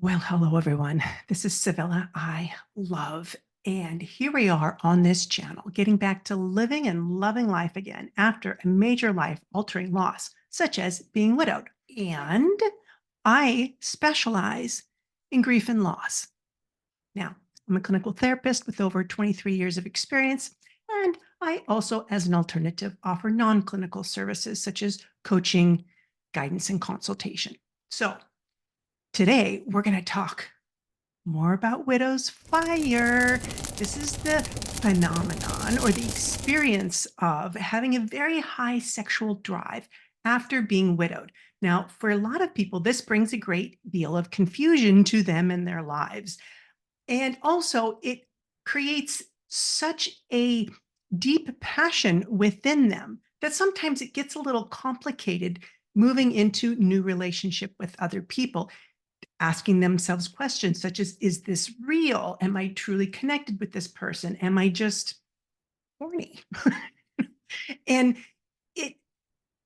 Well, hello everyone. This is Sevilla. I love, and here we are on this channel, getting back to living and loving life again after a major life altering loss, such as being widowed. And I specialize in grief and loss. Now, I'm a clinical therapist with over 23 years of experience, and I also, as an alternative, offer non-clinical services such as coaching, guidance, and consultation. So today, we're going to talk more about widow's fire. This is the phenomenon or the experience of having a very high sexual drive after being widowed. Now, for a lot of people, this brings a great deal of confusion to them in their lives. And also, it creates such a deep passion within them that sometimes it gets a little complicated moving into new relationship with other people, asking themselves questions such as, is this real? Am I truly connected with this person? Am I just horny? And it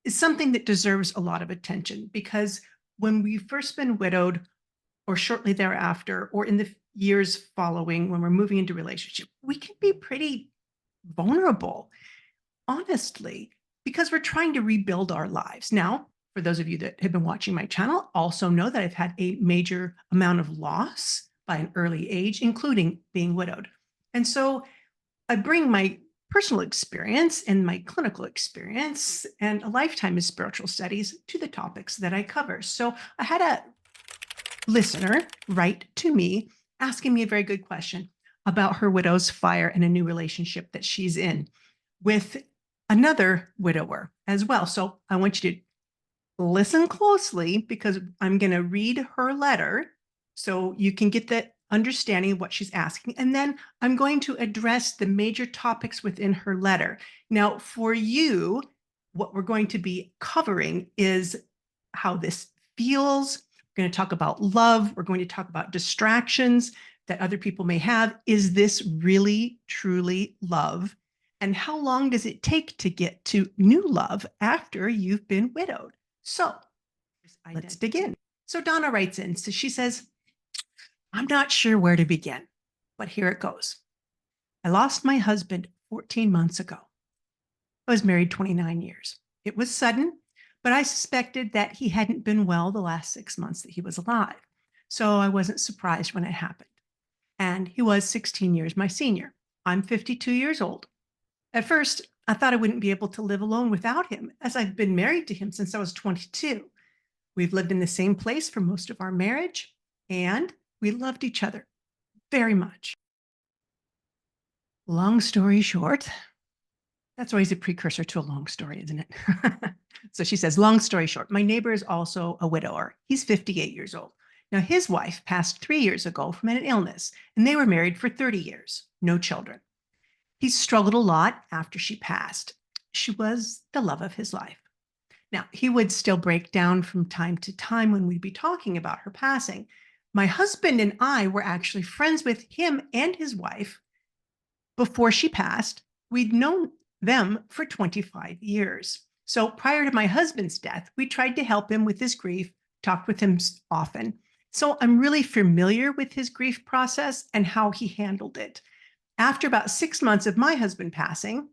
is something that deserves a lot of attention because when we've first been widowed or shortly thereafter, or in the years following when we're moving into relationship, we can be pretty vulnerable, honestly, because we're trying to rebuild our lives. Now, for those of you that have been watching my channel, also know that I've had a major amount of loss by an early age, including being widowed. And so I bring my personal experience and my clinical experience and a lifetime of spiritual studies to the topics that I cover. So I had a listener write to me asking me a very good question about her widow's fire and a new relationship that she's in with another widower as well. So I want you to listen closely because I'm going to read her letter so you can get the understanding of what she's asking. And then I'm going to address the major topics within her letter. Now, for you, what we're going to be covering is how this feels. We're going to talk about love. We're going to talk about distractions that other people may have. Is this really, truly love? And how long does it take to get to new love after you've been widowed? So let's begin. So Donna writes in, so she says, I'm not sure where to begin, but here it goes. I lost my husband 14 months ago. I was married 29 years. It was sudden, but I suspected that he hadn't been well the last 6 months that he was alive. So I wasn't surprised when it happened. And he was 16 years my senior. I'm 52 years old. At first, I thought I wouldn't be able to live alone without him, as I've been married to him since I was 22. We've lived in the same place for most of our marriage, and we loved each other very much. Long story short, that's always a precursor to a long story, isn't it? So she says, long story short, my neighbor is also a widower. He's 58 years old. Now, his wife passed 3 years ago from an illness, and they were married for 30 years, no children. He struggled a lot after she passed. She was the love of his life. Now, he would still break down from time to time when we'd be talking about her passing. My husband and I were actually friends with him and his wife before she passed. We'd known them for 25 years. So prior to my husband's death, we tried to help him with his grief, talked with him often. So I'm really familiar with his grief process and how he handled it. After about 6 months of my husband passing,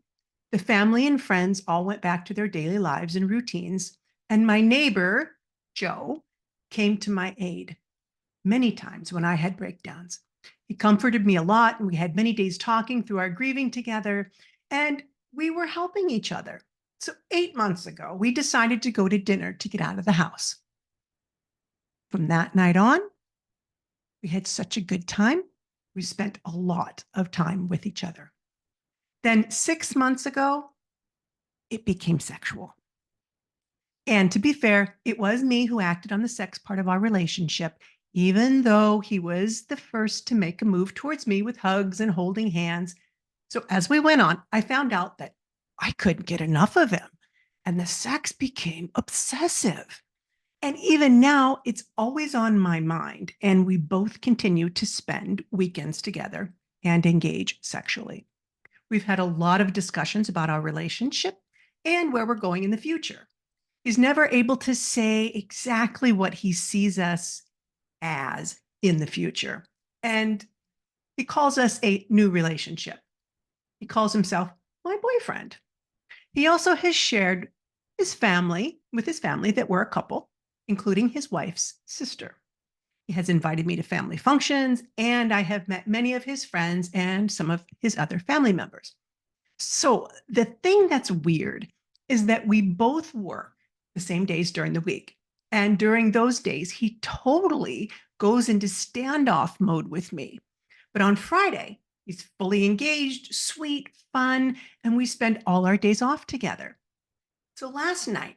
the family and friends all went back to their daily lives and routines, and my neighbor, Joe, came to my aid many times when I had breakdowns. He comforted me a lot, and we had many days talking through our grieving together, and we were helping each other. So 8 months ago, we decided to go to dinner to get out of the house. From that night on, we had such a good time. We spent a lot of time with each other. Then 6 months ago, it became sexual. And to be fair, it was me who acted on the sex part of our relationship, even though he was the first to make a move towards me with hugs and holding hands. So as we went on, I found out that I couldn't get enough of him, and the sex became obsessive. And even now, it's always on my mind, and we both continue to spend weekends together and engage sexually. We've had a lot of discussions about our relationship and where we're going in the future. He's never able to say exactly what he sees us as, in the future. And he calls us a new relationship. He calls himself my boyfriend. He also has shared with his family that we're a couple, including his wife's sister. He has invited me to family functions, and I have met many of his friends and some of his other family members. So the thing that's weird is that we both work the same days during the week. And during those days, he totally goes into standoff mode with me. But on Friday, he's fully engaged, sweet, fun, and we spend all our days off together. So last night,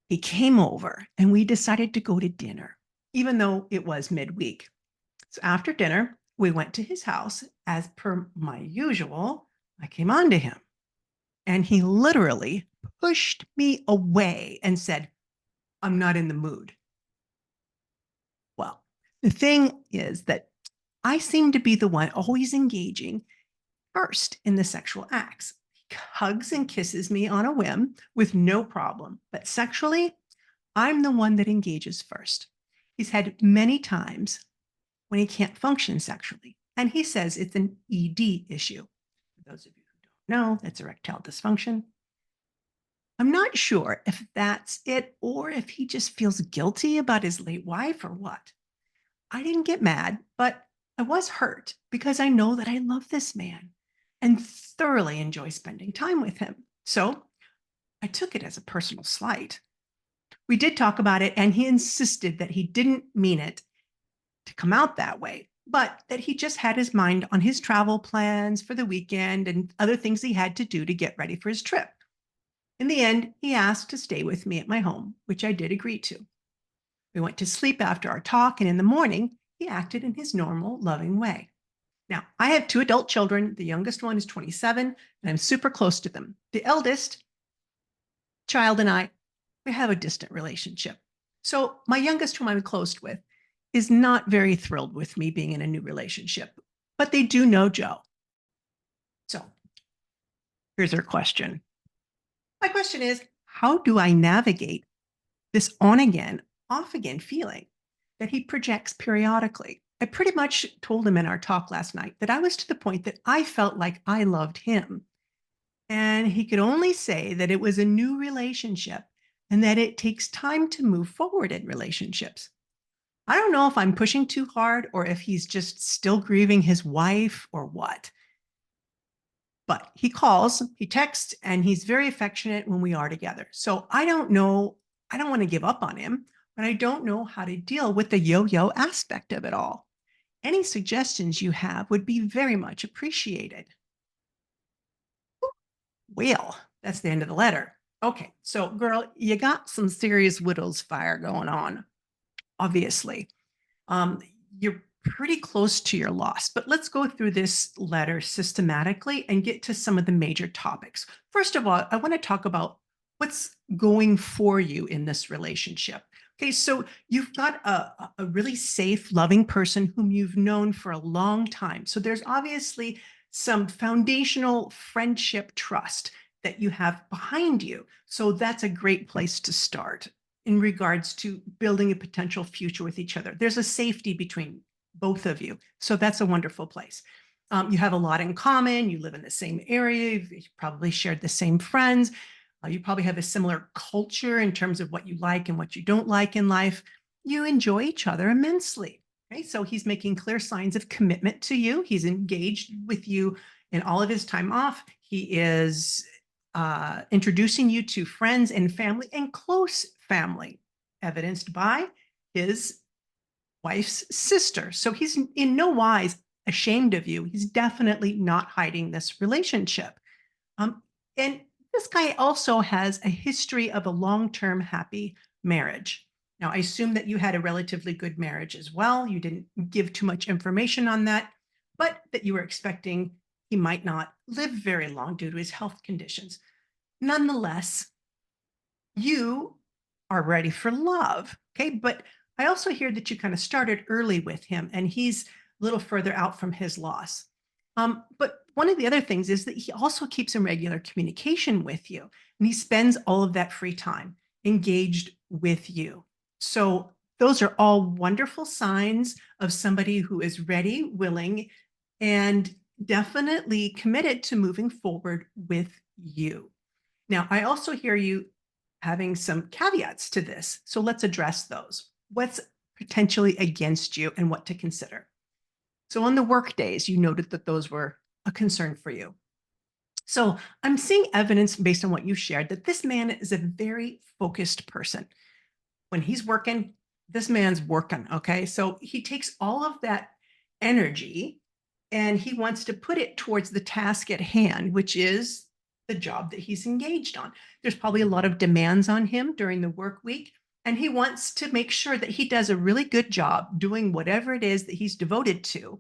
he came over and we decided to go to dinner, even though it was midweek. So after dinner, we went to his house. As per my usual, I came on to him and he literally pushed me away and said, "I'm not in the mood." Well, the thing is that I seem to be the one always engaging first in the sexual acts. He hugs and kisses me on a whim with no problem, but sexually, I'm the one that engages first. He's had many times when he can't function sexually, and he says it's an ED issue. For those of you who don't know, that's erectile dysfunction. I'm not sure if that's it or if he just feels guilty about his late wife or what. I didn't get mad, but I was hurt because I know that I love this man and thoroughly enjoy spending time with him. So I took it as a personal slight. We did talk about it, and he insisted that he didn't mean it to come out that way, but that he just had his mind on his travel plans for the weekend and other things he had to do to get ready for his trip. In the end, he asked to stay with me at my home, which I did agree to. We went to sleep after our talk, and in the morning, he acted in his normal, loving way. Now, I have two adult children. The youngest one is 27, and I'm super close to them. The eldest child and I, we have a distant relationship. So my youngest, whom I'm close with, is not very thrilled with me being in a new relationship, but they do know Joe. So here's her question. My question is, how do I navigate this on again, off again feeling that he projects periodically? I pretty much told him in our talk last night that I was to the point that I felt like I loved him. And he could only say that it was a new relationship and that it takes time to move forward in relationships. I don't know if I'm pushing too hard or if he's just still grieving his wife or what. But he calls, he texts, and he's very affectionate when we are together. So I don't know. I don't want to give up on him, but I don't know how to deal with the yo-yo aspect of it all. Any suggestions you have would be very much appreciated. Well, that's the end of the letter. Okay, so girl, you got some serious widow's fire going on, obviously. Um, you're pretty close to your loss, but let's go through this letter systematically and get to some of the major topics. First of all, I want to talk about what's going for you in this relationship. Okay, so you've got a really safe, loving person whom you've known for a long time. So there's obviously some foundational friendship trust that you have behind you. So that's a great place to start in regards to building a potential future with each other. There's a safety between both of you. So that's a wonderful place. You have a lot in common. You live in the same area. You've probably shared the same friends. You probably have a similar culture in terms of what you like and what you don't like in life. You enjoy each other immensely. Okay, so he's making clear signs of commitment to you. He's engaged with you in all of his time off. He is introducing you to friends and family and close family, evidenced by his wife's sister. So he's in no wise ashamed of you. He's definitely not hiding this relationship. And this guy also has a history of a long-term happy marriage. Now, I assume that you had a relatively good marriage as well. You didn't give too much information on that, but that you were expecting he might not live very long due to his health conditions. Nonetheless, you are ready for love. Okay. But I also hear that you kind of started early with him and he's a little further out from his loss. But one of the other things is that he also keeps in regular communication with you and he spends all of that free time engaged with you. So Those are all wonderful signs of somebody who is ready, willing, and definitely committed to moving forward with you. Now, I also hear you having some caveats to this. So let's address those. What's potentially against you and what to consider? So on the work days, you noted that those were a concern for you. So I'm seeing evidence based on what you shared that this man is a very focused person. When he's working, this man's working. Okay. So he takes all of that energy and he wants to put it towards the task at hand, which is the job that he's engaged on. There's probably a lot of demands on him during the work week. And he wants to make sure that he does a really good job doing whatever it is that he's devoted to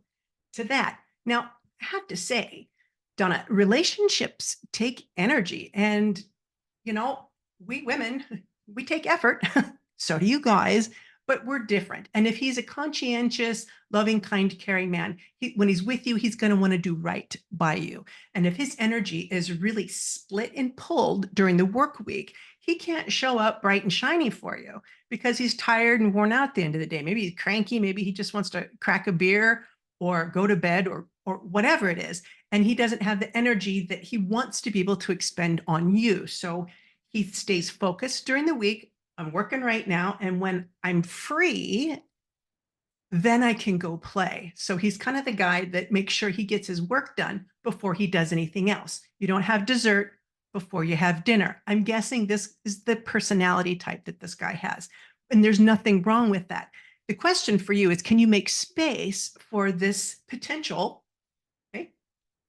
that. Now, I have to say, Donna, relationships take energy. And, you know, we women, we take effort. So do you guys, but we're different. And if he's a conscientious, loving, kind, caring man, when he's with you, he's going to want to do right by you. And if his energy is really split and pulled during the work week, he can't show up bright and shiny for you because he's tired and worn out at the end of the day. Maybe he's cranky. Maybe he just wants to crack a beer or go to bed or whatever it is. And he doesn't have the energy that he wants to be able to expend on you. So he stays focused during the week. I'm working right now. And when I'm free, then I can go play. So he's kind of the guy that makes sure he gets his work done before he does anything else. You don't have dessert before you have dinner. I'm guessing this is the personality type that this guy has. And there's nothing wrong with that. The question for you is, can you make space for this potential, okay,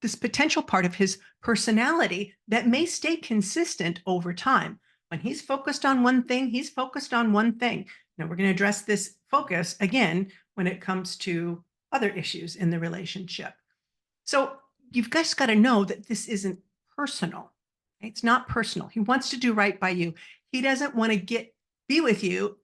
this potential part of his personality that may stay consistent over time? When he's focused on one thing, he's focused on one thing. Now, we're going to address this focus again when it comes to other issues in the relationship. So you've guys got to know that this isn't personal. Okay? It's not personal. He wants to do right by you. He doesn't want to be with you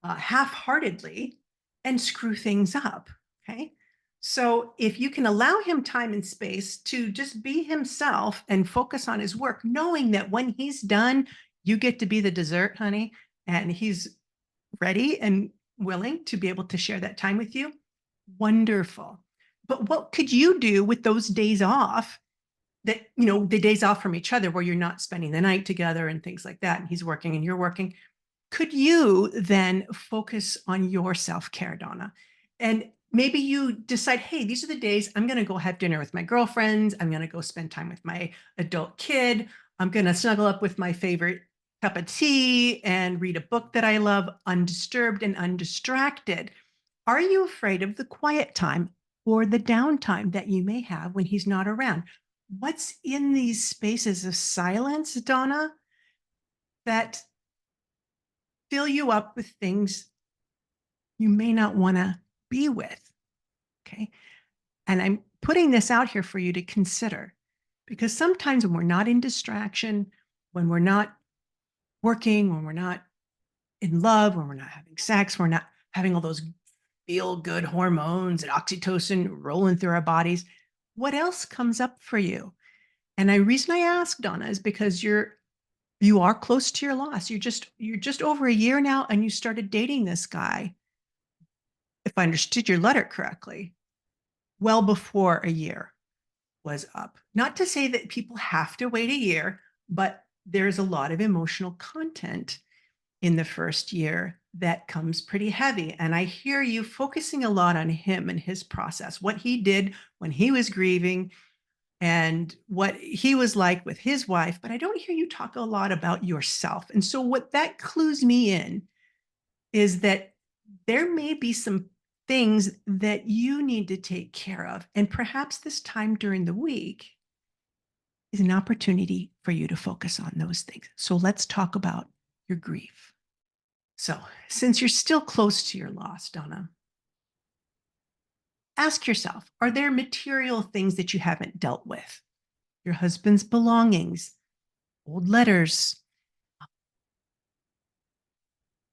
half-heartedly and screw things up. Okay. So if you can allow him time and space to just be himself and focus on his work, knowing that when he's done, you get to be the dessert, honey, and he's ready and willing to be able to share that time with you, wonderful. But what could you do with those days off that, the days off from each other where you're not spending the night together and things like that, and he's working and you're working? Could you then focus on your self-care, Donna? And maybe you decide, hey, these are the days I'm going to go have dinner with my girlfriends. I'm going to go spend time with my adult kid. I'm going to snuggle up with my favorite cup of tea and read a book that I love, undisturbed and undistracted. Are you afraid of the quiet time or the downtime that you may have when he's not around? What's in these spaces of silence, Donna, that fill you up with things you may not want to be with? Okay. And I'm putting this out here for you to consider, because sometimes when we're not in distraction, when we're not working, when we're not in love, when we're not having sex, we're not having all those feel good hormones and oxytocin rolling through our bodies, what else comes up for you? And the reason I ask, Donna, is because you are close to your loss. You're just over a year now, and you started dating this guy, if I understood your letter correctly, well before a year was up. Not to say that people have to wait a year, but there's a lot of emotional content in the first year that comes pretty heavy. And I hear you focusing a lot on him and his process, what he did when he was grieving and what he was like with his wife. But I don't hear you talk a lot about yourself. And so what that clues me in is that there may be some things that you need to take care of. And perhaps this time during the week is an opportunity for you to focus on those things. So let's talk about your grief. So, since you're still close to your loss, Donna, ask yourself, are there material things that you haven't dealt with? Your husband's belongings, old letters,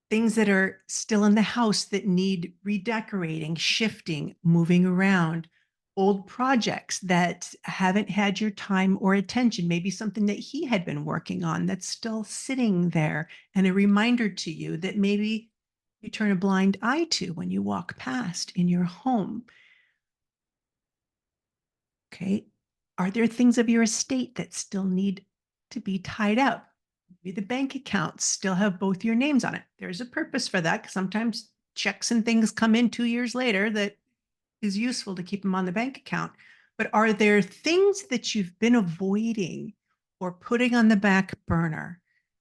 things that are still in the house that need redecorating, shifting, moving around, old projects that haven't had your time or attention, maybe something that he had been working on that's still sitting there, and a reminder to you that maybe you turn a blind eye to when you walk past in your home? Okay. Are there things of your estate that still need to be tied up? Maybe the bank accounts still have both your names on it. There's a purpose for that, 'cause sometimes checks and things come in 2 years later that is useful to keep them on the bank account. But are there things that you've been avoiding or putting on the back burner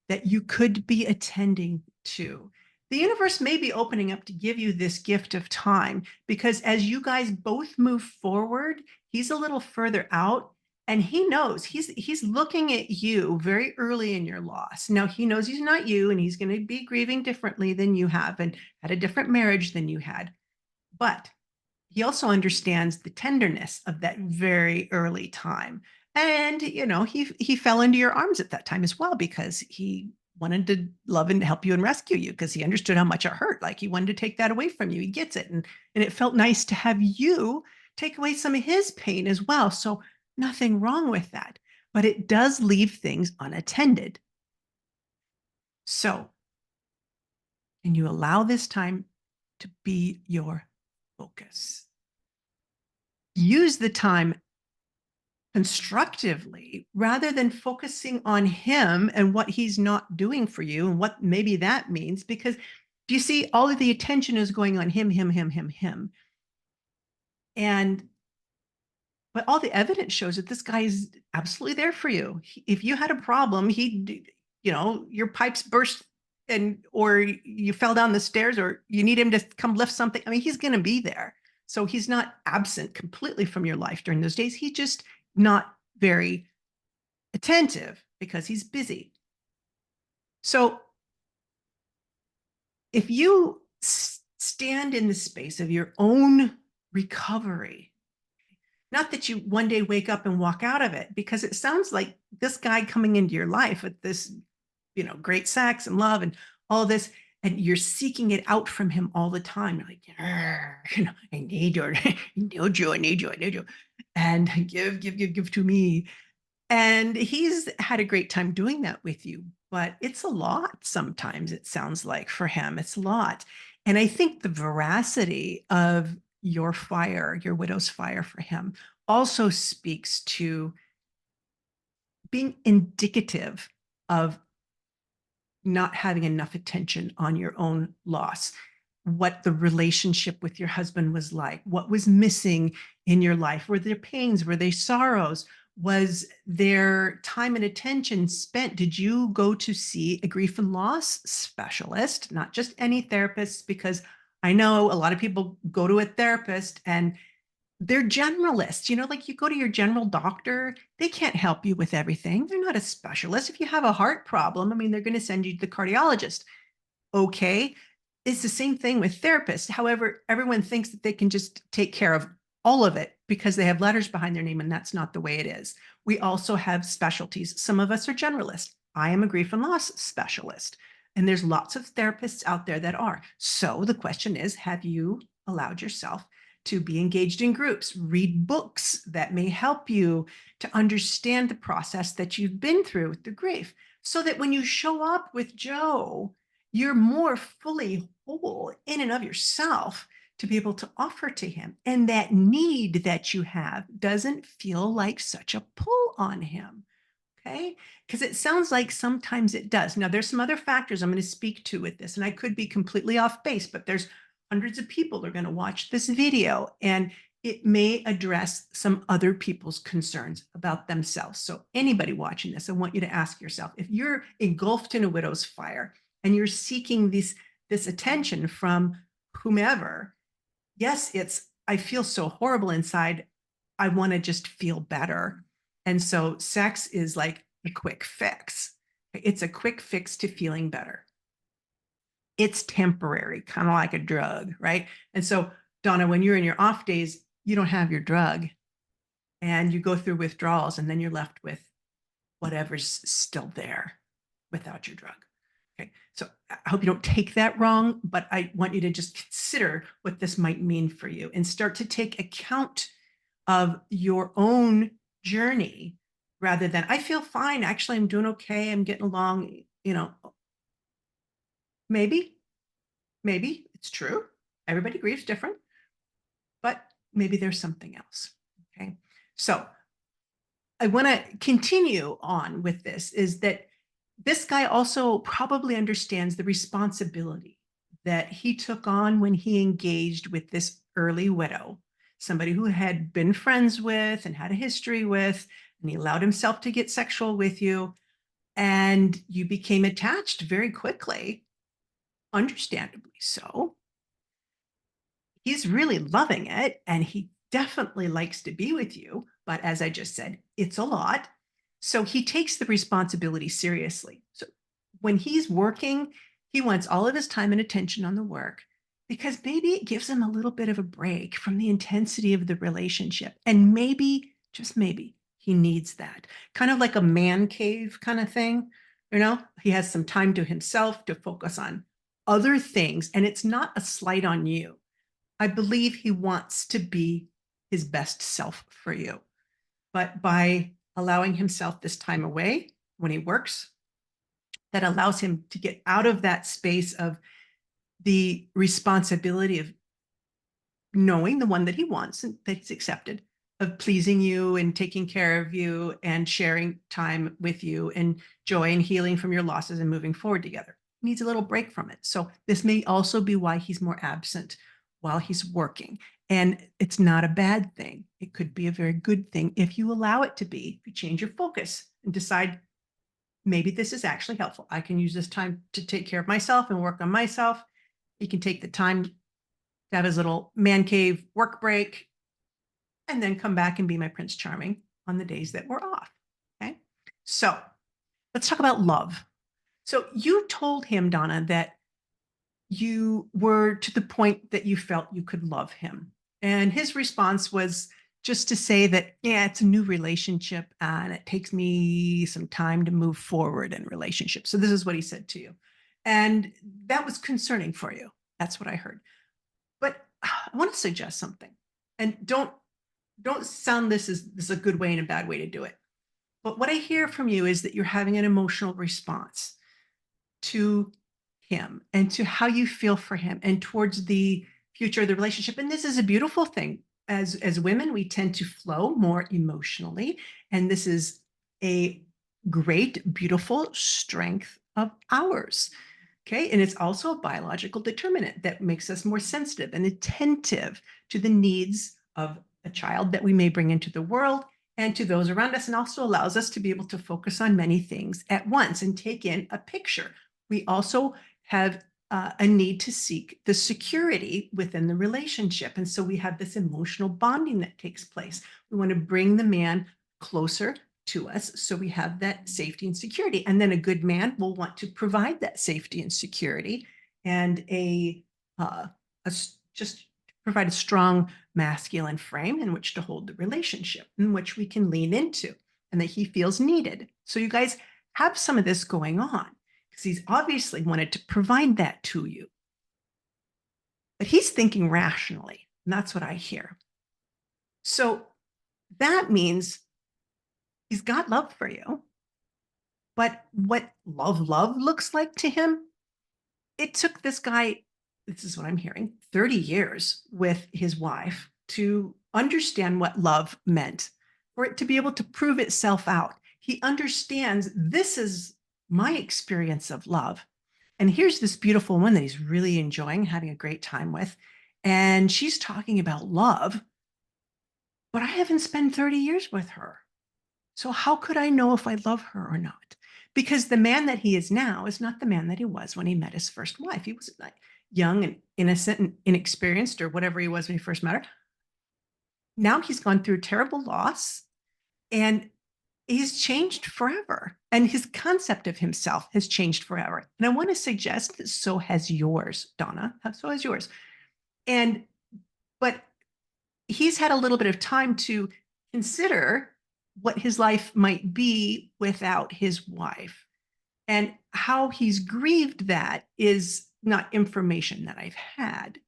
that you could be attending to? The universe may be opening up to give you this gift of time because as you guys both move forward, he's a little further out and he knows he's looking at you very early in your loss. Now he knows he's not you and he's going to be grieving differently than you have and had a different marriage than you had. But he also understands the tenderness of that very early time. And, he fell into your arms at that time as well because he wanted to love and help you and rescue you because he understood how much it hurt. Like he wanted to take that away from you. He gets it. And it felt nice to have you take away some of his pain as well. So nothing wrong with that. But it does leave things unattended. So can you allow this time to be your focus? Use the time constructively rather than focusing on him and what he's not doing for you and what maybe that means. Because do you see all of the attention is going on him, him, him, him, him. And but all the evidence shows that this guy is absolutely there for you. If you had a problem, your pipes burst and or you fell down the stairs or you need him to come lift something. I mean, he's going to be there. So he's not absent completely from your life during those days. He's just not very attentive because he's busy. So if you stand in the space of your own recovery, not that you one day wake up and walk out of it, because it sounds like this guy coming into your life with this, great sex and love and all this, and you're seeking it out from him all the time. You're like, I need you, I need you, I need you, I need you. And give, give, give, give to me. And he's had a great time doing that with you, but it's a lot sometimes, it sounds like for him, it's a lot. And I think the veracity of your fire, your widow's fire for him, also speaks to being indicative of not having enough attention on your own loss, what the relationship with your husband was like, what was missing in your life. Were there pains? Were there sorrows? Was there time and attention spent? Did you go to see a grief and loss specialist, not just any therapist? Because I know a lot of people go to a therapist and they're generalists, like you go to your general doctor, they can't help you with everything. They're not a specialist. If you have a heart problem, I mean, they're going to send you to the cardiologist. Okay. It's the same thing with therapists. However, everyone thinks that they can just take care of all of it because they have letters behind their name, and that's not the way it is. We also have specialties. Some of us are generalists. I am a grief and loss specialist, and there's lots of therapists out there that are. So the question is, have you allowed yourself to be engaged in groups, read books that may help you to understand the process that you've been through with the grief, so that when you show up with Joe, you're more fully whole in and of yourself to be able to offer to him. And that need that you have doesn't feel like such a pull on him. Okay. Because it sounds like sometimes it does. Now, there's some other factors I'm going to speak to with this, and I could be completely off base, but there's hundreds of people that are going to watch this video, and it may address some other people's concerns about themselves. So, anybody watching this, I want you to ask yourself, if you're engulfed in a widow's fire and you're seeking this attention from whomever, yes, I feel so horrible inside. I want to just feel better. And so sex is like a quick fix. It's a quick fix to feeling better. It's temporary, kind of like a drug, right? And so, Donna, when you're in your off days, you don't have your drug and you go through withdrawals, and then you're left with whatever's still there without your drug. Okay. So I hope you don't take that wrong, but I want you to just consider what this might mean for you and start to take account of your own journey rather than, I feel fine. Actually, I'm doing okay. I'm getting along, maybe. maybe it's true. Everybody grieves different, but maybe there's something else. Okay. So I want to continue on with this is that this guy also probably understands the responsibility that he took on when he engaged with this early widow, somebody who had been friends with and had a history with, and he allowed himself to get sexual with you. And you became attached very quickly, understandably so. He's really loving it and he definitely likes to be with you. But as I just said, it's a lot. So he takes the responsibility seriously. So when he's working, he wants all of his time and attention on the work because maybe it gives him a little bit of a break from the intensity of the relationship. And maybe, just maybe, he needs that kind of like a man cave kind of thing. He has some time to himself to focus on other things. And it's not a slight on you. I believe he wants to be his best self for you. But by allowing himself this time away when he works, that allows him to get out of that space of the responsibility of knowing the one that he wants and that he's accepted, of pleasing you and taking care of you and sharing time with you and joy and healing from your losses and moving forward together. He needs a little break from it. So this may also be why he's more absent while he's working. And it's not a bad thing. It could be a very good thing if you allow it to be, if you change your focus and decide, maybe this is actually helpful. I can use this time to take care of myself and work on myself. He can take the time to have his little man cave work break and then come back and be my Prince Charming on the days that we're off. Okay. So let's talk about love. So you told him, Donna, that you were to the point that you felt you could love him. And his response was just to say that, yeah, it's a new relationship and it takes me some time to move forward in relationships. So this is what he said to you. And that was concerning for you. That's what I heard. But I want to suggest something. And don't sound this is a good way and a bad way to do it. But what I hear from you is that you're having an emotional response to him and to how you feel for him and towards the future of the relationship. And this is a beautiful thing. As women, we tend to flow more emotionally. And this is a great, beautiful strength of ours. Okay. And it's also a biological determinant that makes us more sensitive and attentive to the needs of a child that we may bring into the world and to those around us, and also allows us to be able to focus on many things at once and take in a picture. We also have a need to seek the security within the relationship. And so we have this emotional bonding that takes place. We want to bring the man closer to us so we have that safety and security. And then a good man will want to provide that safety and security and just provide a strong masculine frame in which to hold the relationship, in which we can lean into and that he feels needed. So you guys have some of this going on because he's obviously wanted to provide that to you. But he's thinking rationally, and that's what I hear. So that means he's got love for you. But what love looks like to him, it took this guy, this is what I'm hearing, 30 years with his wife to understand what love meant, for it to be able to prove itself out. He understands this is my experience of love. And here's this beautiful one that he's really enjoying, having a great time with. And she's talking about love, but I haven't spent 30 years with her. So how could I know if I love her or not? Because the man that he is now is not the man that he was when he met his first wife. He was like young and innocent and inexperienced or whatever he was when he first met her. Now he's gone through terrible loss and he's changed forever. And his concept of himself has changed forever. And I want to suggest that so has yours, Donna. So has yours. But he's had a little bit of time to consider what his life might be without his wife. And how he's grieved that is not information that I've had.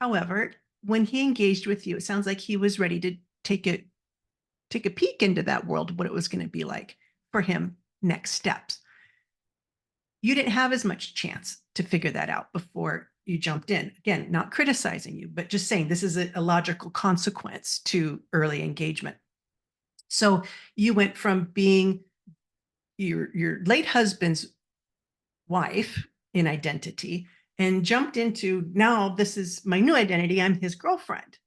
However, when he engaged with you, it sounds like he was ready to take a peek into that world, what it was going to be like for him next steps. You didn't have as much chance to figure that out before you jumped in. Again, not criticizing you, but just saying this is a logical consequence to early engagement. So you went from being your late husband's wife in identity and jumped into, now this is my new identity. I'm his girlfriend.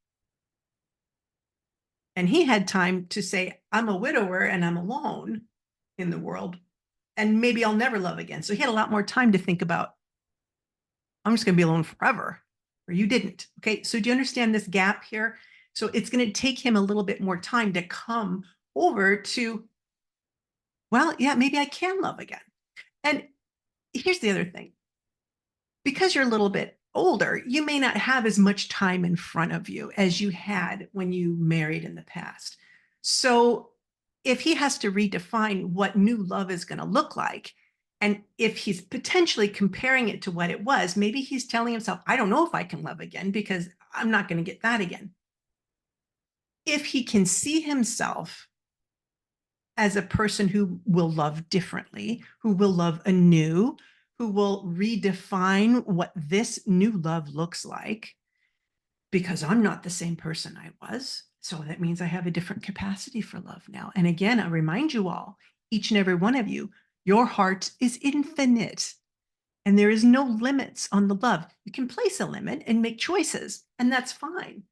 And he had time to say, I'm a widower and I'm alone in the world, and maybe I'll never love again. So he had a lot more time to think about, I'm just going to be alone forever, or you didn't. Okay. So do you understand this gap here? So it's going to take him a little bit more time to come over to, well, yeah, maybe I can love again. And here's the other thing, because you're a little bit older, you may not have as much time in front of you as you had when you married in the past. So if he has to redefine what new love is going to look like, and if he's potentially comparing it to what it was, maybe he's telling himself, I don't know if I can love again because I'm not going to get that again. If he can see himself as a person who will love differently, who will love anew, who will redefine what this new love looks like, because I'm not the same person I was. So that means I have a different capacity for love now. And again, I remind you all, each and every one of you, your heart is infinite and there is no limits on the love. You can place a limit and make choices, and that's fine.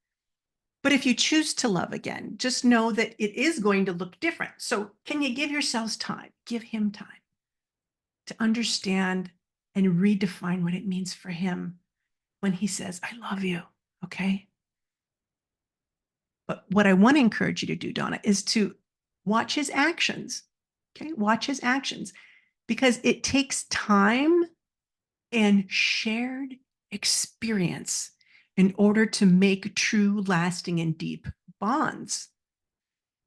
But if you choose to love again, just know that it is going to look different. So can you give yourselves time? Give him time to understand and redefine what it means for him when he says, I love you. Okay. But what I want to encourage you to do, Donna, is to watch his actions. Okay. Watch his actions, because it takes time and shared experience in order to make true, lasting, and deep bonds.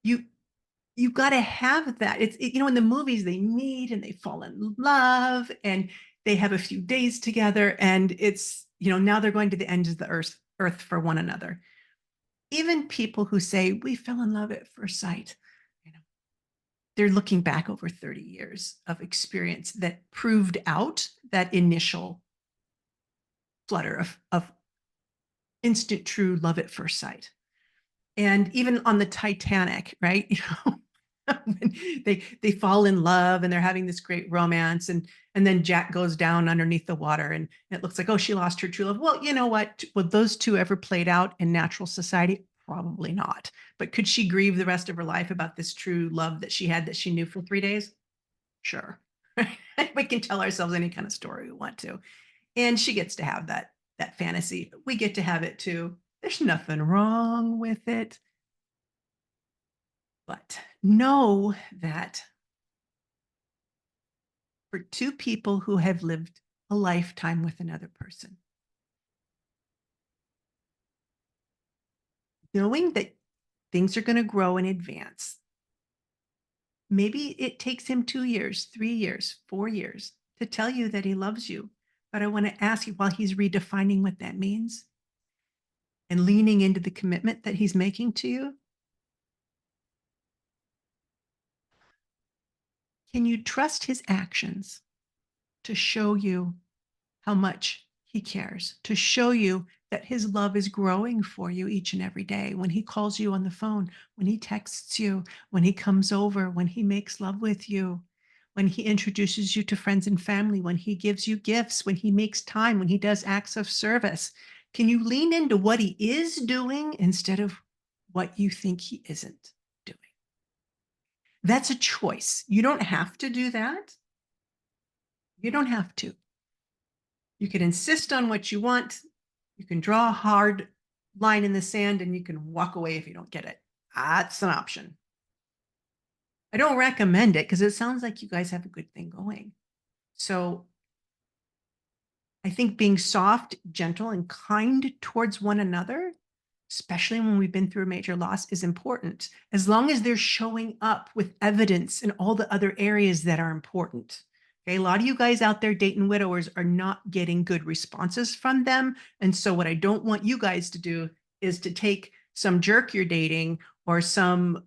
You've got to have that. In the movies, they meet and they fall in love and they have a few days together, and it's, now they're going to the ends of the earth for one another. Even people who say we fell in love at first sight, they're looking back over 30 years of experience that proved out that initial flutter of instant true love at first sight. And even on the Titanic, right? When they fall in love and they're having this great romance, and then Jack goes down underneath the water and it looks like, oh, she lost her true love. Well, you know what? Would those two ever played out in natural society? Probably not. But could she grieve the rest of her life about this true love that she had, that she knew for 3 days? Sure. We can tell ourselves any kind of story we want to. And she gets to have that fantasy. We get to have it too. There's nothing wrong with it. But know that for two people who have lived a lifetime with another person, knowing that things are going to grow and advance, maybe it takes him 2 years, 3 years, 4 years to tell you that he loves you. But I want to ask you, while he's redefining what that means and leaning into the commitment that he's making to you, can you trust his actions to show you how much he cares, to show you that his love is growing for you each and every day? When he calls you on the phone, when he texts you, when he comes over, when he makes love with you, when he introduces you to friends and family, when he gives you gifts, when he makes time, when he does acts of service. Can you lean into what he is doing instead of what you think he isn't doing? That's a choice. You don't have to do that. You don't have to. You can insist on what you want. You can draw a hard line in the sand and you can walk away if you don't get it. That's an option. I don't recommend it because it sounds like you guys have a good thing going. So I think being soft, gentle, and kind towards one another, especially when we've been through a major loss, is important, as long as they're showing up with evidence in all the other areas that are important. Okay, a lot of you guys out there dating widowers are not getting good responses from them. And so what I don't want you guys to do is to take some jerk you're dating or some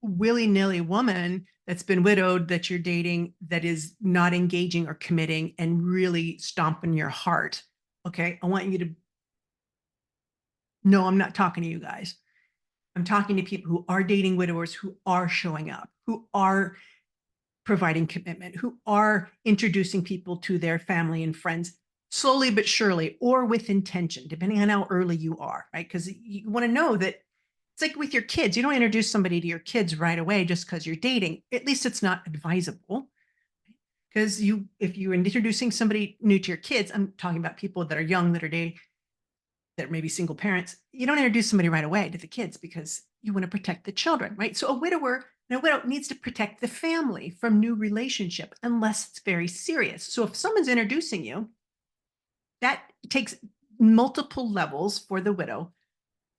willy-nilly woman that's been widowed that you're dating that is not engaging or committing and really stomping your heart Okay. I want you to know I'm not talking to you guys. I'm talking to people who are dating widowers, who are showing up, who are providing commitment, who are introducing people to their family and friends slowly but surely, or with intention, depending on how early you are, right? Because you want to know that it's like with your kids. You don't introduce somebody to your kids right away just because you're dating. At least it's not advisable. Because if you're introducing somebody new to your kids, I'm talking about people that are young, that are dating, that may be single parents, you don't introduce somebody right away to the kids because you want to protect the children, right? So a widower and a widow needs to protect the family from new relationship unless it's very serious. So if someone's introducing you, that takes multiple levels for the widow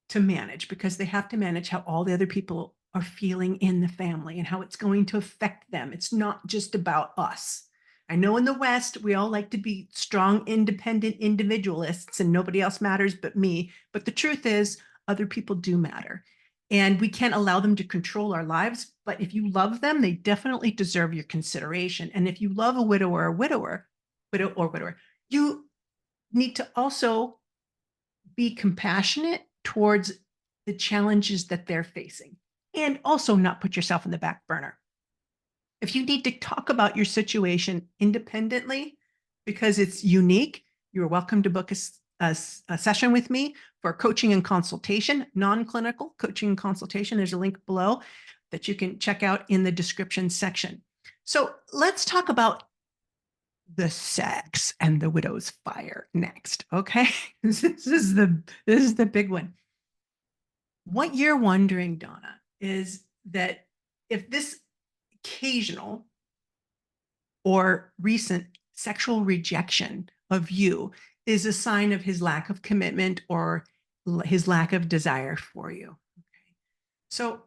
to manage because they have to manage how all the other people are feeling in the family and how it's going to affect them. It's not just about us. I know in the West, we all like to be strong, independent individualists and nobody else matters but me. But the truth is, other people do matter. And we can't allow them to control our lives. But if you love them, they definitely deserve your consideration. And if you love a widow or a widower, you need to also be compassionate towards the challenges that they're facing and also not put yourself in the back burner. If you need to talk about your situation independently because it's unique, you're welcome to book a session with me for coaching and consultation, non-clinical coaching and consultation. There's a link below that you can check out in the description section. So let's talk about the sex and the widow's fire next. Okay. This is the big one. What you're wondering, Donna, is that if this occasional or recent sexual rejection of you is a sign of his lack of commitment or his lack of desire for you. Okay. So,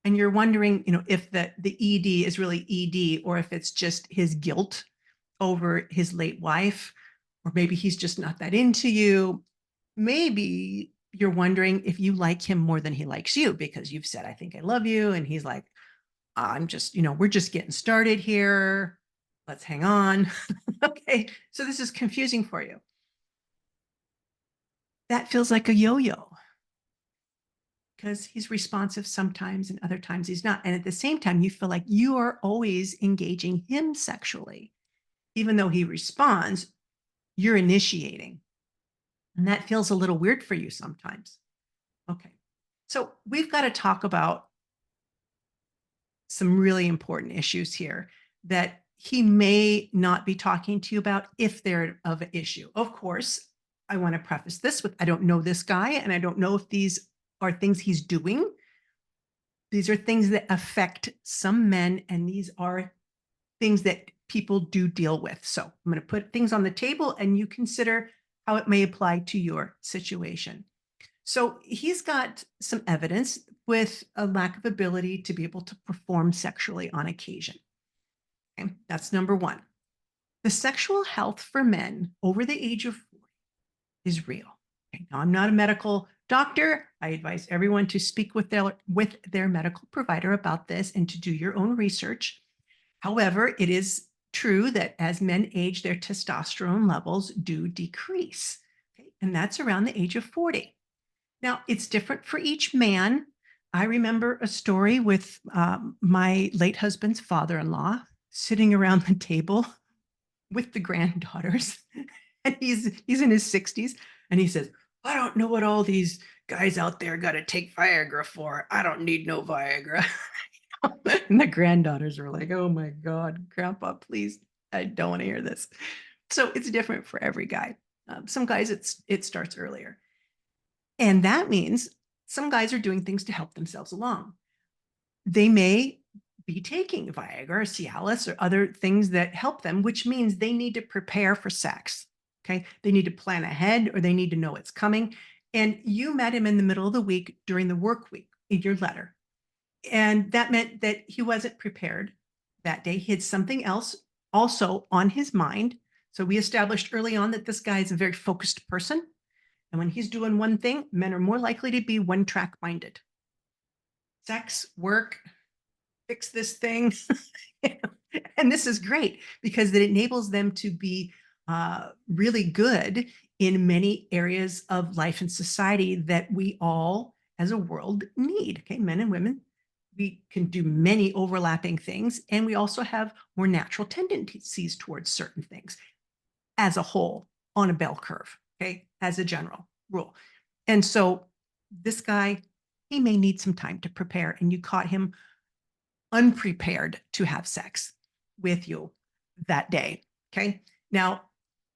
and you're wondering, if the ED is really ED or if it's just his guilt over his late wife, or maybe he's just not that into you. Maybe you're wondering if you like him more than he likes you because you've said, I think I love you. And he's like, I'm just, we're just getting started here. Let's hang on. Okay. So this is confusing for you. That feels like a yo-yo because he's responsive sometimes and other times he's not. And at the same time, you feel like you are always engaging him sexually. Even though he responds, you're initiating. And that feels a little weird for you sometimes. Okay. So we've got to talk about some really important issues here that he may not be talking to you about if they're of an issue. Of course, I want to preface this with I don't know this guy and I don't know if these are things he's doing. These are things that affect some men and these are things that people do deal with. So I'm going to put things on the table and you consider how it may apply to your situation. So he's got some evidence with a lack of ability to be able to perform sexually on occasion. Okay, that's number one. The sexual health for men over the age of 40 is real. Okay, now, I'm not a medical doctor. I advise everyone to speak with their medical provider about this and to do your own research. However, it is true that as men age, their testosterone levels do decrease. Okay, and that's around the age of 40. Now, it's different for each man. I remember a story with my late husband's father-in-law sitting around the table with the granddaughters. And he's in his 60s. And he says, I don't know what all these guys out there got to take Viagra for. I don't need no Viagra. And the granddaughters are like, oh my God, Grandpa, please, I don't want to hear this. So it's different for every guy. Some guys, it starts earlier. And that means some guys are doing things to help themselves along. They may be taking Viagra or Cialis or other things that help them, which means they need to prepare for sex. Okay. They need to plan ahead or they need to know it's coming. And you met him in the middle of the week during the work week in your letter. And that meant that he wasn't prepared that day. He had something else also on his mind. So we established early on that this guy is a very focused person. And when he's doing one thing, men are more likely to be one track minded. Sex, work, fix this thing. And this is great because it enables them to be really good in many areas of life and society that we all as a world need. Okay, men and women, we can do many overlapping things, and we also have more natural tendencies towards certain things as a whole on a bell curve, okay, as a general rule. And so this guy, he may need some time to prepare, and you caught him unprepared to have sex with you that day. Okay. Now,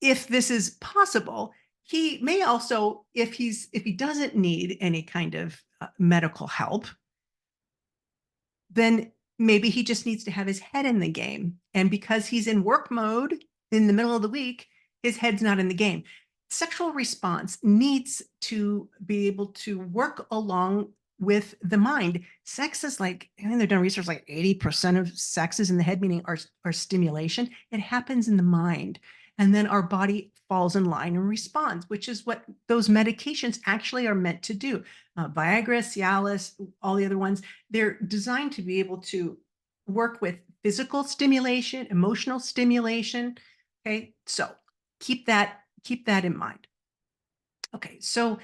if this is possible, he may also, if he doesn't need any kind of medical help, then maybe he just needs to have his head in the game. And because he's in work mode in the middle of the week, his head's not in the game. Sexual response needs to be able to work along with the mind. Sex is like, I mean, they've done research like 80% of sex is in the head, meaning our stimulation. It happens in the mind. And then our body falls in line and responds, which is what those medications actually are meant to do. Viagra, Cialis, all the other ones, they're designed to be able to work with physical stimulation, emotional stimulation. Okay, so keep that in mind. Okay, so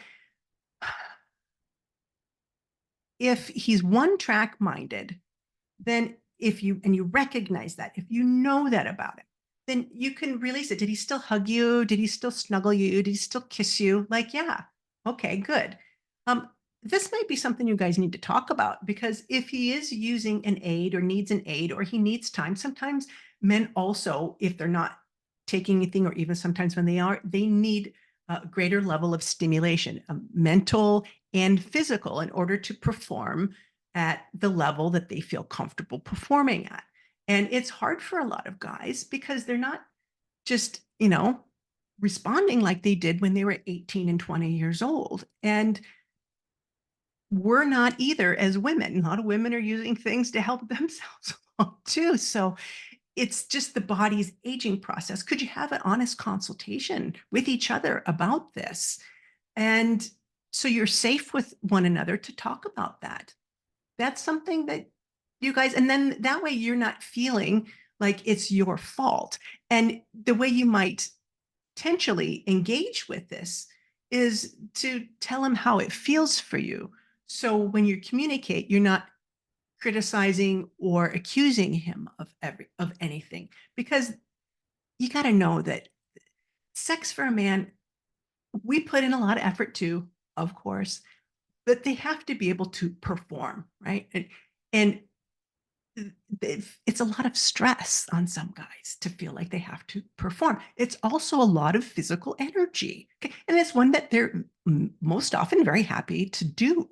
if he's one track minded, then if you and you recognize that, if you know that about him, then you can release it. Did he still hug you? Did he still snuggle you? Did he still kiss you? Like, yeah, okay, good. Um, this might be something you guys need to talk about, because if he is using an aid or needs an aid or he needs time, sometimes men also, if they're not taking anything, or even sometimes when they are, they need a greater level of stimulation, mental and physical, in order to perform at the level that they feel comfortable performing at. And it's hard for a lot of guys because they're not just, responding like they did when they were 18 and 20 years old. And we're not either as women. A lot of women are using things to help themselves along too. So it's just the body's aging process. Could you have an honest consultation with each other about this? And so you're safe with one another to talk about that. That's something that you guys, and then that way you're not feeling like it's your fault. And the way you might potentially engage with this is to tell him how it feels for you. So when you communicate, you're not criticizing or accusing him of anything, because you got to know that sex for a man, we put in a lot of effort too, of course, but they have to be able to perform, right? And it's a lot of stress on some guys to feel like they have to perform. It's also a lot of physical energy. Okay? And it's one that they're most often very happy to do,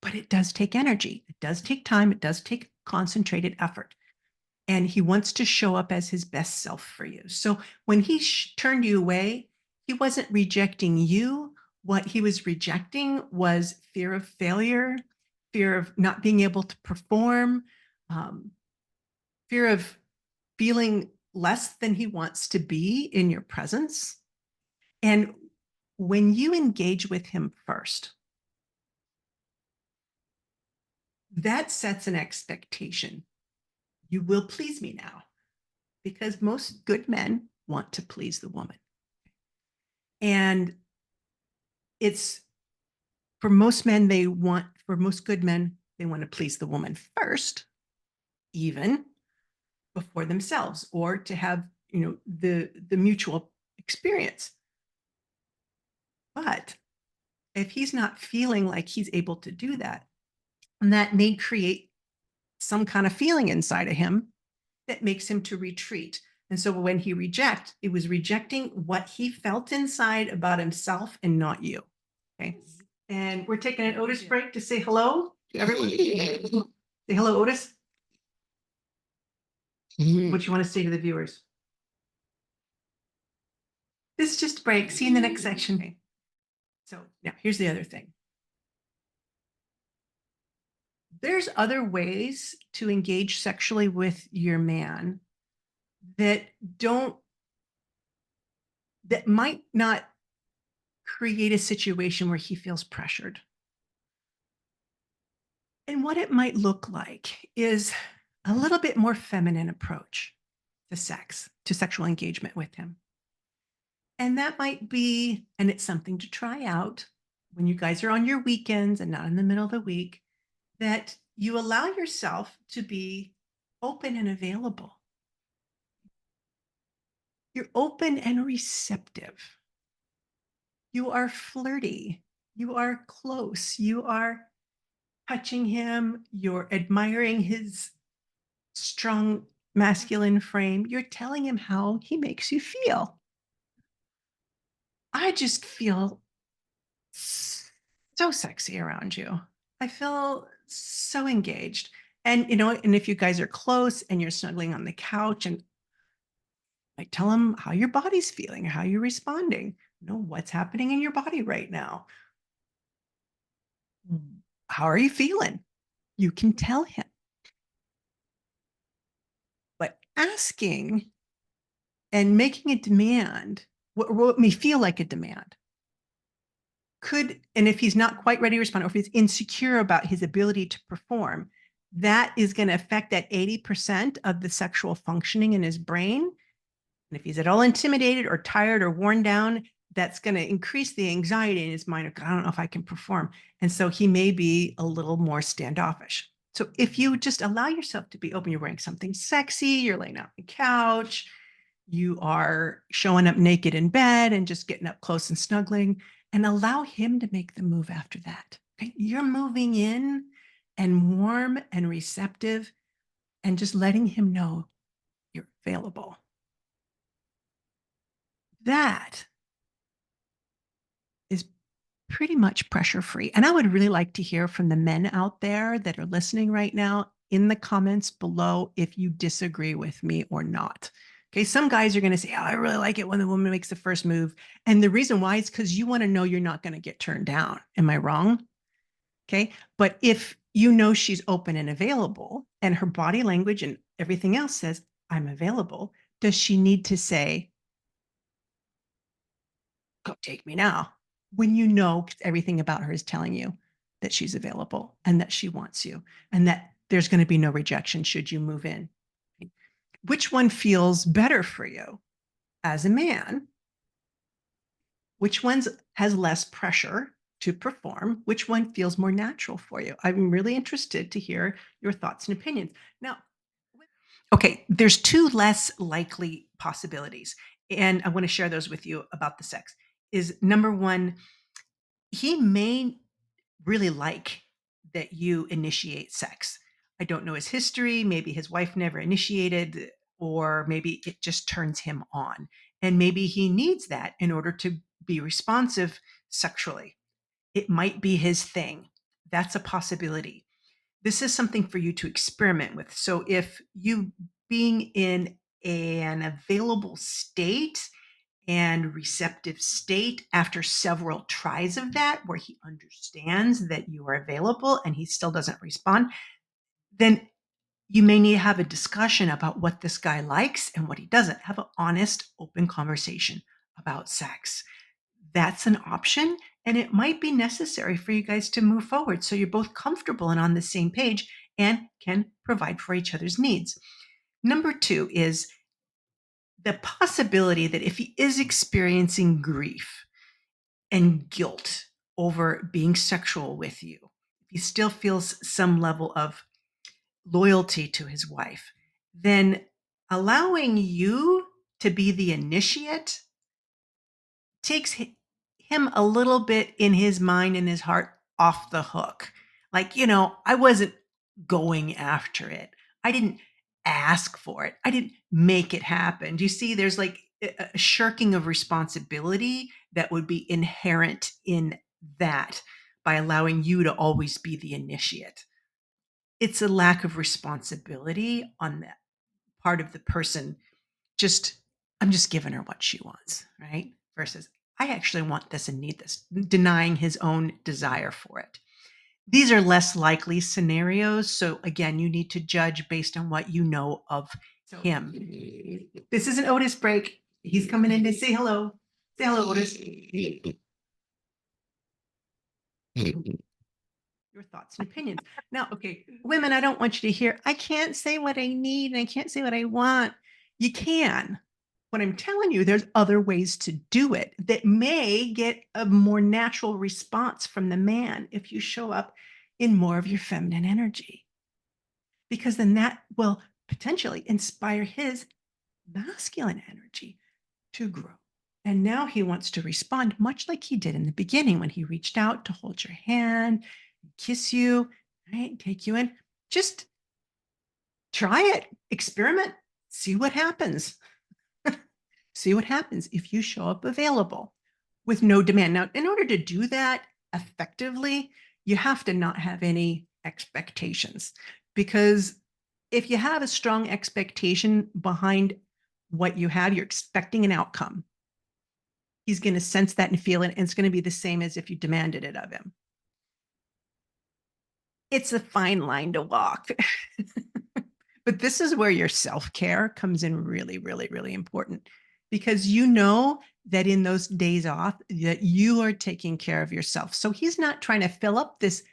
but it does take energy. It does take time. It does take concentrated effort. And he wants to show up as his best self for you. So when he turned you away, he wasn't rejecting you. What he was rejecting was fear of failure, fear of not being able to perform, um, fear of feeling less than he wants to be in your presence. And when you engage with him first, that sets an expectation. You will please me now, because most good men want to please the woman. And it's for most men, for most good men, they want to please the woman first, even before themselves, or to have, the mutual experience. But if he's not feeling like he's able to do that, and that may create some kind of feeling inside of him that makes him to retreat. And so when he it was rejecting what he felt inside about himself and not you. Okay. And we're taking an Otis break to say hello to everybody. Say hello, Otis. What you want to say to the viewers? This is just a break. See you in the next section. Okay. So now here's the other thing. There's other ways to engage sexually with your man that might not create a situation where he feels pressured. And what it might look like is a little bit more feminine approach to sex, to sexual engagement with him. And that might be, and it's something to try out when you guys are on your weekends and not in the middle of the week, that you allow yourself to be open and available. You're open and receptive. You are flirty. You are close. You are touching him. You're admiring his strong masculine frame. You're telling him how he makes you feel. I just feel so sexy around you. I feel so engaged. And and if you guys are close and you're snuggling on the couch and like tell him how your body's feeling or how you're responding. What's happening in your body right now. How are you feeling? You can tell him. But asking and making a demand, what may feel like a demand, and if he's not quite ready to respond, or if he's insecure about his ability to perform, that is going to affect that 80% of the sexual functioning in his brain. And if he's at all intimidated or tired or worn down, that's going to increase the anxiety in his mind. I don't know if I can perform. And so he may be a little more standoffish. So if you just allow yourself to be open, you're wearing something sexy, you're laying on the couch, you are showing up naked in bed and just getting up close and snuggling, and allow him to make the move after that. Okay? You're moving in and warm and receptive and just letting him know you're available. That is pretty much pressure free. And I would really like to hear from the men out there that are listening right now in the comments below if you disagree with me or not. Okay, some guys are going to say, "Oh, I really like it when the woman makes the first move." And the reason why is because you want to know you're not going to get turned down. Am I wrong? Okay. But if you know she's open and available and her body language and everything else says, "I'm available," does she need to say, "Go take me now," when you know everything about her is telling you that she's available and that she wants you and that there's going to be no rejection should you move in? Which one feels better for you as a man? Which one has less pressure to perform? Which one feels more natural for you? I'm really interested to hear your thoughts and opinions. Now, okay, there's two less likely possibilities, and I want to share those with you about the sex. Is number one, he may really like that you initiate sex. I don't know his history. Maybe his wife never initiated, or maybe it just turns him on. And maybe he needs that in order to be responsive sexually. It might be his thing. That's a possibility. This is something for you to experiment with. So if you being in an available state and receptive state after several tries of that, where he understands that you are available and he still doesn't respond, then you may need to have a discussion about what this guy likes and what he doesn't. Have an honest, open conversation about sex. That's an option, and it might be necessary for you guys to move forward so you're both comfortable and on the same page and can provide for each other's needs. Number two is the possibility that if he is experiencing grief and guilt over being sexual with you, if he still feels some level of loyalty to his wife, then allowing you to be the initiate takes him a little bit in his mind and his heart off the hook. Like, I wasn't going after it. I didn't ask for it. I didn't make it happen. Do you see there's like a shirking of responsibility that would be inherent in that by allowing you to always be the initiate? It's a lack of responsibility on that part of the person. Just, I'm just giving her what she wants, right? Versus, I actually want this and need this, denying his own desire for it. These are less likely scenarios. So again, you need to judge based on what you know of him. This is an Otis break. He's coming in to say hello. Say hello, Otis. Your thoughts and opinions. Now, okay, women, I don't want you to hear, I can't say what I need and I can't say what I want. You can. what I'm telling you, there's other ways to do it that may get a more natural response from the man if you show up in more of your feminine energy, because then that will potentially inspire his masculine energy to grow. And now he wants to respond much like he did in the beginning when he reached out to hold your hand, kiss you, right? Take you in. Just try it, experiment, see what happens. See what happens if you show up available with no demand. Now, in order to do that effectively, you have to not have any expectations, because if you have a strong expectation behind what you have, you're expecting an outcome. He's going to sense that and feel it, and it's going to be the same as if you demanded it of him. It's a fine line to walk. But this is where your self-care comes in really, really, really important, because you know that in those days off that you are taking care of yourself. So he's not trying to fill up this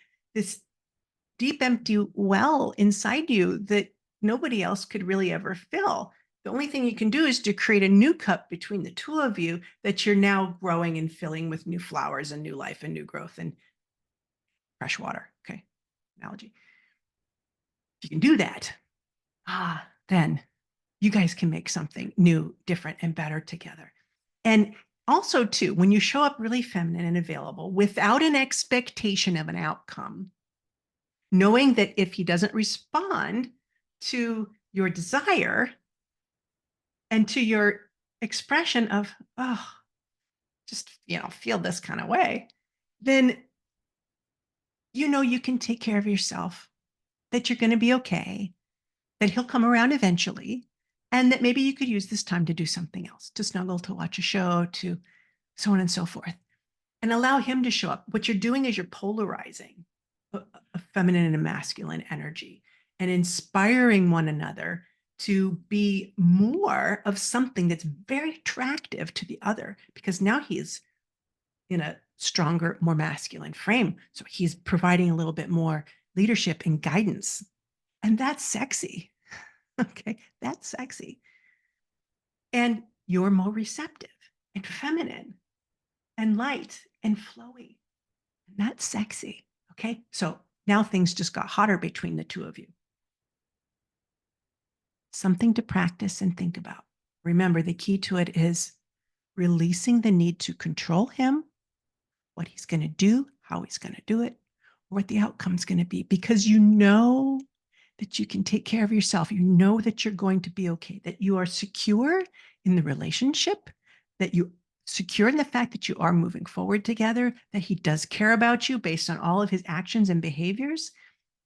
deep, empty well inside you that nobody else could really ever fill. The only thing you can do is to create a new cup between the two of you that you're now growing and filling with new flowers and new life and new growth and fresh water. Okay, analogy. If you can do that, then you guys can make something new, different, and better together. And also, too, when you show up really feminine and available without an expectation of an outcome, knowing that if he doesn't respond to your desire and to your expression of, oh, just, feel this kind of way, then you can take care of yourself, that you're going to be okay, that he'll come around eventually, and that maybe you could use this time to do something else, to snuggle, to watch a show, to so on and so forth, and allow him to show up. What you're doing is you're polarizing a feminine and a masculine energy and inspiring one another to be more of something that's very attractive to the other, because now he is in a stronger, more masculine frame. So he's providing a little bit more leadership and guidance. And that's sexy. Okay, that's sexy. And you're more receptive and feminine and light and flowy. And that's sexy. Okay, so now things just got hotter between the two of you. Something to practice and think about. Remember, the key to it is releasing the need to control him, what he's going to do, how he's going to do it, or what the outcome's going to be, because you know that you can take care of yourself. You know that you're going to be okay, that you are secure in the relationship, that you secure in the fact that you are moving forward together, that he does care about you based on all of his actions and behaviors,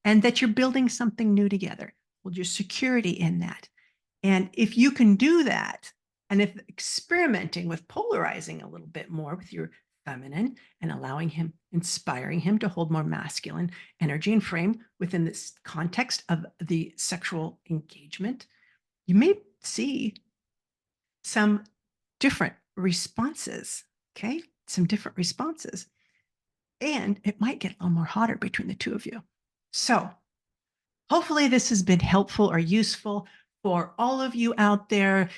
and that you're building something new together. Hold your security in that. And if you can do that, and if experimenting with polarizing a little bit more with your feminine and allowing him, inspiring him to hold more masculine energy and frame within this context of the sexual engagement, you may see some different responses. Okay, some different responses. And it might get a little more hotter between the two of you. So hopefully this has been helpful or useful for all of you out there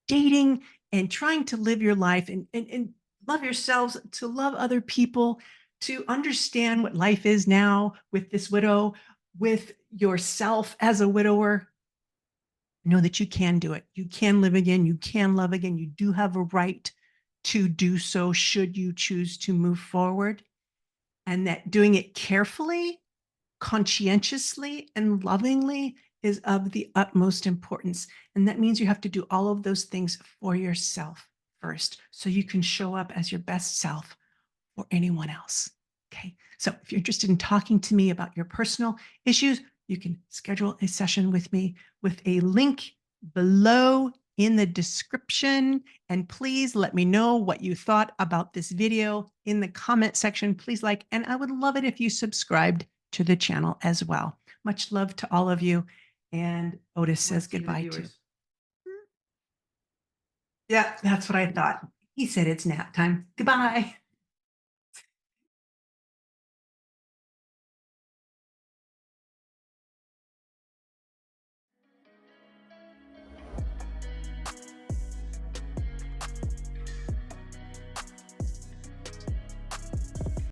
dating and trying to live your life and love yourselves, to love other people, to understand what life is now with this widow, with yourself as a widower. Know that you can do it. You can live again. You can love again. You do have a right to do so should you choose to move forward. And that doing it carefully, conscientiously, and lovingly is of the utmost importance. And that means you have to do all of those things for yourself first, so you can show up as your best self for anyone else. Okay. So if you're interested in talking to me about your personal issues, you can schedule a session with me with a link below in the description. And please let me know what you thought about this video in the comment section. Please like, and I would love it if you subscribed to the channel as well. Much love to all of you. And Otis says goodbye too. Yeah, that's what I thought. He said it's nap time. Goodbye.